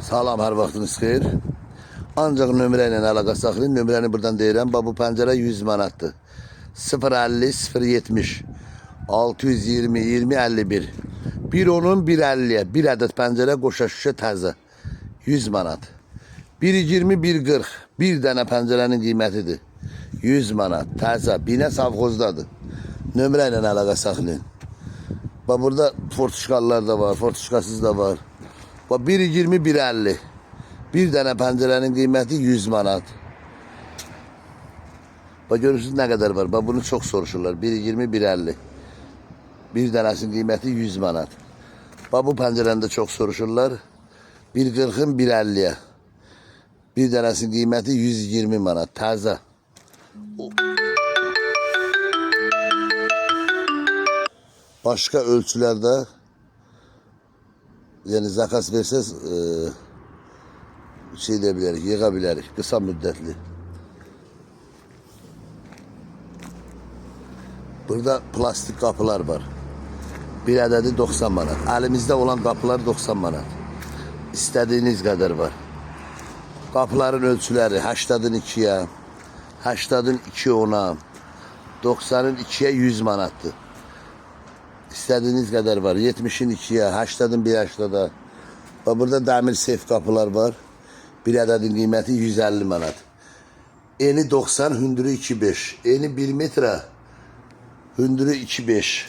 Salam, hər vaxtınız xeyir. Ancaq nömrə ilə əlaqə saxlayın. Nömrəni buradan deyirəm. Bu pəncərə 100 manatdır. 050 070 620 20 51. Bir onun 150'ye. Bir ədəd pəncərə qoşa şüşə təzə. 100 manat. 120 140. Bir dənə pəncərənin qiymətidir. 100 manat. Təzə. Binə savxozdadır. Nömrə ilə əlaqə saxlayın. Bax burada fortuşkalılar da var, fortuşkasız da var. Bax 120 150. Bir dənə pəncərənin qiyməti 100 manat. Bax görürsünüz nə qədər var. Bax bunu çox soruşurlar. 120 150. Bir dənəsinin qiyməti 100 manat. Bax bu pəncərəni də çox soruşurlar. 140'ın 150'ye. Bir dənəsinin qiyməti 120 manat. Təzə. Başka ölçülerde yani zakas verseniz şey diyebilirik, yığabilirik. Kısa müddetli. Burada plastik kapılar var. Bir adedi 90 manat. Elimizde olan kapılar 90 manat. İstediğiniz kadar var. Kapıların ölçüleri 80'ın 2'ye, 80'ın 2 10'a, 90'ın 2'ye 100 manattır. İstediğiniz kadar var. 70'in 2'ye, 80'ın 1 80'da. Burada demir sef kapılar var. Bir adedin qiyməti 150 manat. Eni 90, hündürü 2.5. Eni 1 metre, hündürü 2.5.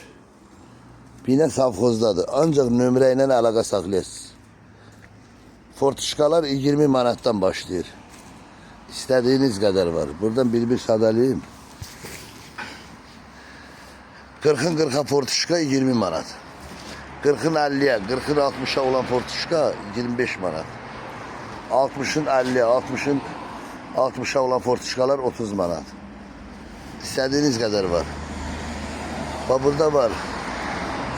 Binə savxozdadır. Ancaq nömrə ilə əlaqə saxlayasınız. Fortuşkalar 20 manattan başlayır. İstediğiniz kadar var. Buradan bir sadalayayım. 40'ın 40'a fortuşka 20 manat. 40'ın 50'ye, 40'ın 60'a olan fortuşka 25 manat. 60'ın 50'ye, 60'ın 60'a olan fortuşkalar 30 manat. İstediğiniz kadar var. Bak burada var.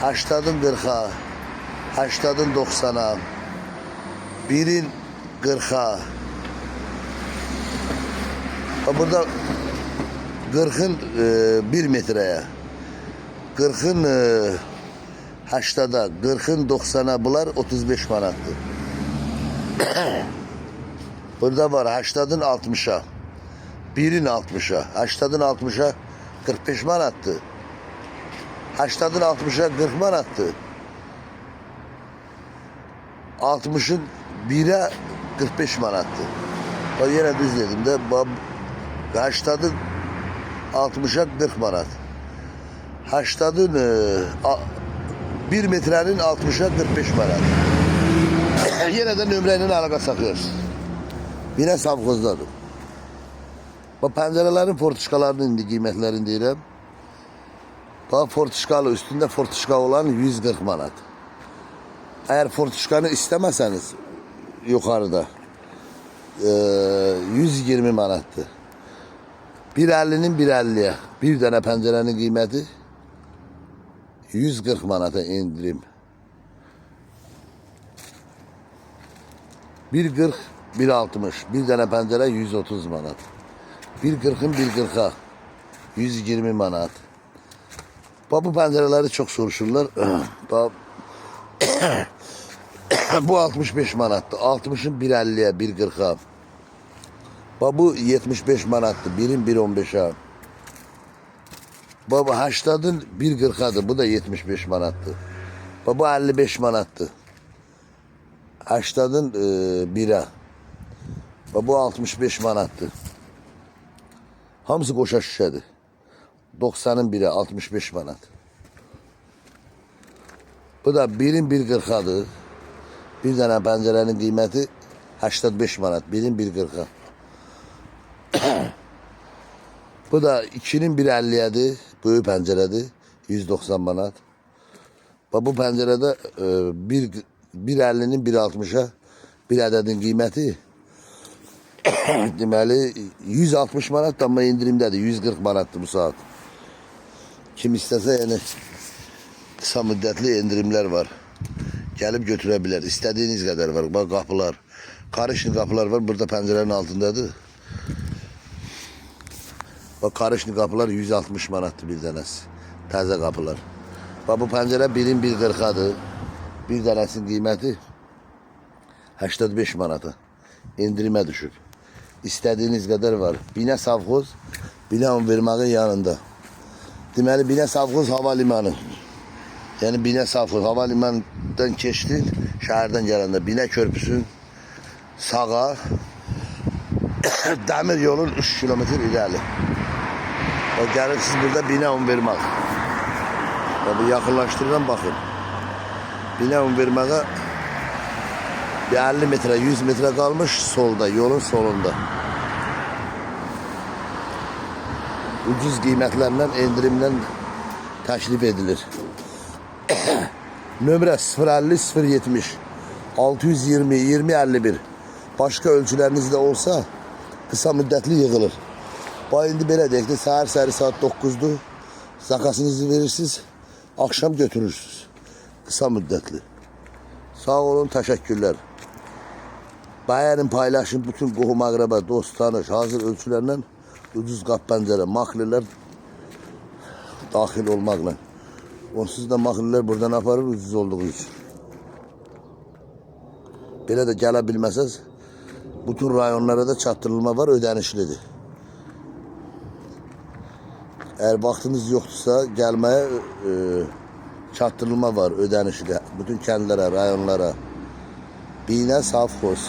80'ın 40'a, 80'ın 90'a, 1'in 40'a. Bak burada 40'ın 1 metreye. 40'ın 80'a, 40'ın 90'a bunlar 35 manattır. Burada var 80'ın 60'a, 1'in 60'a, 80'ın 60'a 45 manattır. 80'ın 60'a 40 manattır. 60'ın 1'e 45 manattır. Bak yine düz dedim de 80'ın 60'a 40 manat. 80'ın 1 metrenin 60'a 45 manat. Yine de nömrənin əlaqə saxlıyoruz. Yine savxozdadır. Bu pəncərələrin fortuşkalarının indi qiymətlərini deyirəm. Bax fortuşkalı üstünde fortuşka olan 140 manat. Eğer fortuşkanı istemezseniz yukarıda 120 manattır. 150'nin 150'ye. Bir dənə pəncərənin qiyməti 140 manata indirim. 140 160. Bir dənə pəncərə 130 manat. 140'ın 140'a 120 manat. Bu pəncərələri çox soruşurlar. Bu 65 manatdır. 60'ın 150'ye 140'a. Bu 75 manattır. 1'in 1.15'a. Bu 80'ın 1.40'adır. Bu da 75 manattır. Bu 55 manattır. 80'ın 1'e. Bu 65 manattır. Hamısı qoşa şüşədir. 90'ın 1'e 65 manat. Bu da 1'in 1.40'adır. Bir dənə pəncərənin qiyməti 85 manat. 1'in 1.40'a. Bu da 2'nin 1.50'yedir. Böyük pəncərədir. 190 manat. Bu pəncərədə 1.50'nin 1.60'a bir ədədin qiyməti deməli 160 manat, amma indirimdədir. 140 manatdır bu saat. Kim istəsə yəni kısa müddətli indirimlər var. Gəlib götürə bilər. İstədiyiniz qədər var. Bak qapılar. Karışlı kapılar var. Burada pəncərənin altındadır. Bak karışlı kapılar 160 manatdır bir dənəsi. Təzə kapılar. Bak bu pəncərə 1'in 1.40'adır. Bir dənəsinin qiyməti 85 manata. İndirime düşüb. İstədiyiniz qədər var. Binə Savxoz, Binə Univermağın yanında. Deməli, Binə Savxoz hava limanı. Yəni Binə Savxoz hava limanından keçdin, şəhərdən gələndə Binə körpüsün sağa, dəmir yolun 3 kilometr irəli. O gəlirsiniz burada Binə Univermağ. Bir yaxınlaşdırıram, baxın. Binə Univermağ'a bir 50 metre, 100 metre kalmış solda, yolun solunda. Ucuz qiymətlərlə, endirimlə təklif edilir. Nömrə 050 070 620 2051. Başka ölçüləriniz də olsa kısa müddətli yığılır. Bax indi belə deyək də, səhər saat 9'dur. Zakasınızı verirsiniz, akşam götürürsünüz. Kısa müddətli. Sağ olun, təşəkkürlər. Bəyənin, paylaşın, bütün qohum əqrəbə, dost, tanış, hazır ölçülərlə ucuz qap pəncərə, maklilər daxil olmaqla. Onsuz da maklilər buradan aparır ucuz olduğu üçün. Belə də gələ bilməsəz, bütün rayonlara da çatdırılma var, ödənişlidir. Eğer vaxtınız yoxdursa, gəlməyə çatdırılma var, ödənişli. Bütün kəndlərə, rayonlara. Binə Savxoz.